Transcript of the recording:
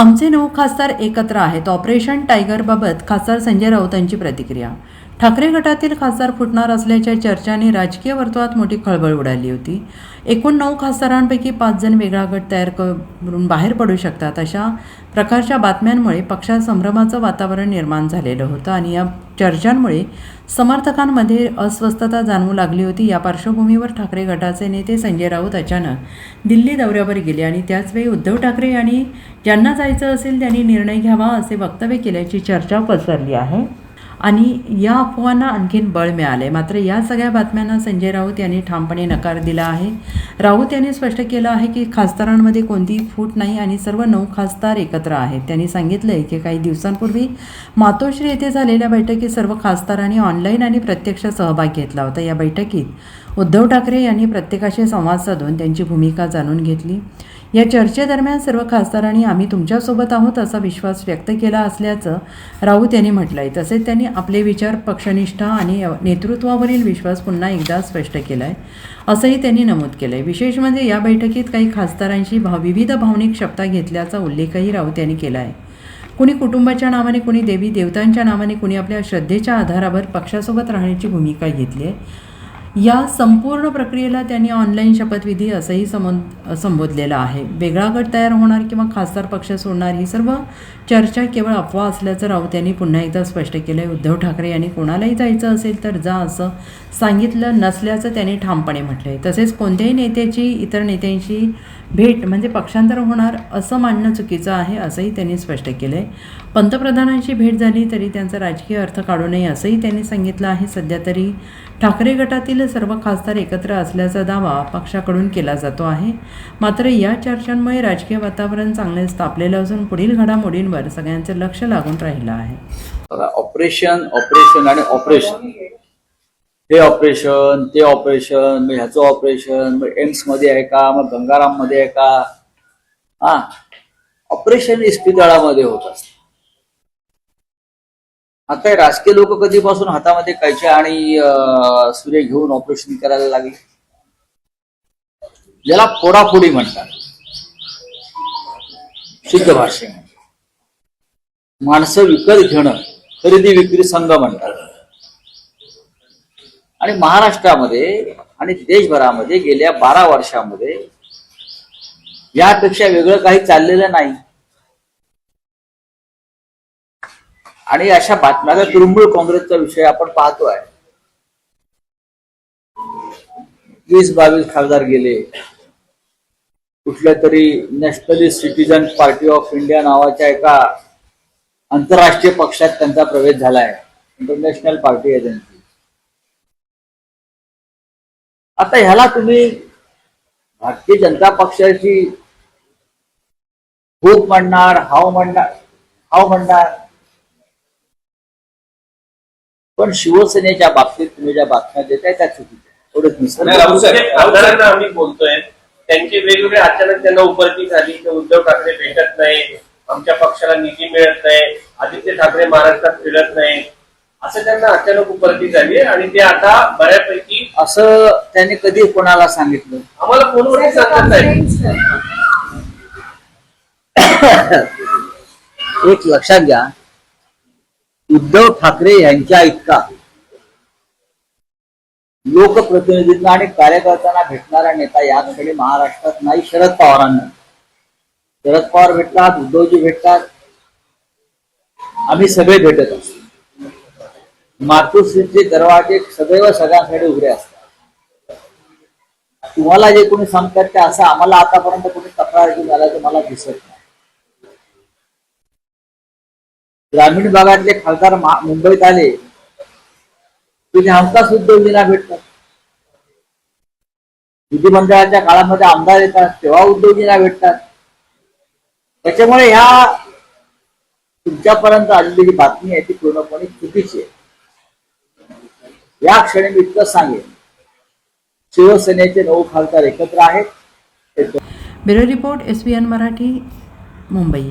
आमचे 9 खासदार एकत्र आहेत. ऑपरेशन टायगरबाबत खासदार संजय राऊतांची प्रतिक्रिया. ठाकरे गटातील खासदार फुटणार असल्याच्या चर्चांनी राजकीय वर्तुळात मोठी खळबळ उडाली होती. एकूण 9 खासदारांपैकी 5 जण वेगळा गट तयार करून बाहेर पडू शकतात अशा प्रकारच्या बातम्यांमुळे पक्षात संभ्रमाचं वातावरण निर्माण झालेलं होतं आणि या चर्चांमुळे समर्थकांमध्ये अस्वस्थता जाणवू लागली होती. या पार्श्वभूमीवर ठाकरे गटाचे नेते संजय राऊत अचानक दिल्ली दौऱ्यावर गेले आणि त्याचवेळी उद्धव ठाकरे यांनी ज्यांना जायचं असेल त्यांनी निर्णय घ्यावा असे वक्तव्य केल्याची चर्चा पसरली आहे आणि या अफवांना आणखीन बळ मिळाले. मात्र या सगळ्या बातम्यांना संजय राऊत यांनी ठामपणे नकार दिला आहे. राऊत यांनी स्पष्ट केलं आहे की खासदारांमध्ये कोणतीही फूट नाही आणि सर्व 9 खासदार एकत्र आहेत. त्यांनी सांगितलं आहे की काही दिवसांपूर्वी मातोश्री येथे झालेल्या बैठकीत सर्व खासदारांनी ऑनलाईन आणि प्रत्यक्ष सहभाग घेतला होता. या बैठकीत उद्धव ठाकरे यांनी प्रत्येकाशी संवाद साधून त्यांची भूमिका जाणून घेतली. या चर्चेदरम्यान सर्व खासदारांनी आम्ही तुमच्यासोबत आहोत असा विश्वास व्यक्त केला असल्याचं राऊत यांनी म्हटलं आहे. तसेच त्यांनी आपले विचार, पक्षनिष्ठा आणि नेतृत्वावरील विश्वास पुन्हा एकदा स्पष्ट केला आहे असंही त्यांनी नमूद केलं आहे. विशेष म्हणजे या बैठकीत काही खासदारांशी विविध भावनिक शपथा घेतल्याचा उल्लेखही राऊत यांनी केला आहे. कुणी कुटुंबाच्या नावाने, कुणी देवी देवतांच्या नावाने, कुणी आपल्या श्रद्धेच्या आधारावर पक्षासोबत राहण्याची भूमिका घेतली आहे. या संपूर्ण प्रक्रियेला त्यांनी ऑनलाईन शपथविधी असंही संबोधलेलं आहे. वेगळा गट तयार होणार किंवा खासदार पक्ष सोडणार ही सर्व चर्चा केवळ अफवा असल्याचं राऊत यांनी पुन्हा एकदा स्पष्ट केलं आहे. उद्धव ठाकरे यांनी कोणालाही जायचं असेल तर जा असं सांगितलं नसल्याचं त्यांनी ठामपणे म्हटलं आहे. तसेच कोणत्याही नेत्याची इतर नेत्यांशी भेट म्हणजे पक्षांतर होणार असं मानणं चुकीचं आहे असंही त्यांनी स्पष्ट केलं आहे. पंतप्रधानांची भेट झाली तरी त्यांचा राजकीय अर्थ काढू नये असंही त्यांनी सांगितलं आहे. सध्या तरी ठाकरे गटातील सर्व खासदार एकत्र असल्याचा दावा पक्षाकडून केला जातो आहे. मात्र या चर्चांमुळे राजकीय वातावरण चांगले तापलेलं असून पुढील घडामोडींवर सगळ्यांचं लक्ष लागून राहिलं आहे. ऑपरेशन आणि ऑपरेशन, हे ऑपरेशन ते ऑपरेशन, मग ह्याचं ऑपरेशन मग एम्स मध्ये आहे का, मग गंगाराम मध्ये आहे का, ऑपरेशन इस्पितळामध्ये होत असत. आता राजकीय लोक कधीपासून हातामध्ये कैची आणि सूर्य घेऊन ऑपरेशन करायला लागले. ज्याला फोडाफोडी म्हणतात, शुद्ध भाषेमध्ये माणसं विकत घेणं, खरेदी विक्री संघ म्हणतात. आणि महाराष्ट्रामध्ये आणि देशभरामध्ये गेल्या 12 वर्षामध्ये यापेक्षा वेगळं काही चाललेलं नाही. आणि अशा बातम्या तृणमूल काँग्रेसचा विषय आपण पाहतोय. 20-22 खासदार गेले. कुठल्या तरी nationalist citizen party of India नावाच्या एका आंतरराष्ट्रीय पक्षात त्यांचा प्रवेश झालाय. इंटरनॅशनल पार्टी आहे त्यांची. आता ह्याला तुम्ही भारतीय जनता पक्षाची भूक म्हणणार, हाव म्हणणार, पण शिवसेनेच्या बाबतीत तुम्ही ज्या बातम्या देताय त्या चुकीच्या. एवढंच आम्ही बोलतोय. त्यांची वेगवेगळे अचानक त्यांना उपरती झाली की उद्धव ठाकरे भेटत नाही, आमच्या पक्षाला निधी मिळत नाही, आदित्य ठाकरे महाराष्ट्रात फिरत नाही, असं त्यांना अचानक उपरती झाली आणि ते आता बऱ्यापैकी. असं त्यांनी कधी कोणाला सांगितलं? आम्हाला फोनवरही सांगत नाही. एक लक्षात घ्या, उद्धव ठाकरे यांच्या इतका लोकप्रतिनिधींना आणि कार्यकर्त्यांना भेटणारा नेता या क्षणी महाराष्ट्रात नाही. शरद पवारांना, शरद पवार भेटतात, उद्धवजी भेटतात, आम्ही सगळे भेटत असतो. मातोश्रीचे दरवाजे सदैव सगळ्यांसाठी उघडे असतात. तुम्हाला जे कोणी सांगतात ते असं आम्हाला आतापर्यंत कोणी तक्रार घेऊन आल्याचं मला दिसत नाही. ग्रामीण भागातले खासदार मुंबईत आले की हमखास उद्धवजींना भेटतात. विधिमंडळाच्या काळामध्ये आमदार येतात तेव्हा उद्धवजींना भेटतात. त्याच्यामुळे ह्या तुमच्यापर्यंत आलेली जी बातमी आहे ती पूर्णपणे चुकीची आहे. या क्षणी मी इतकं सांगेन, शिवसेनेचे 9 खासदार एकत्र आहेत. Bureau report, SBN Marathi, Mumbai.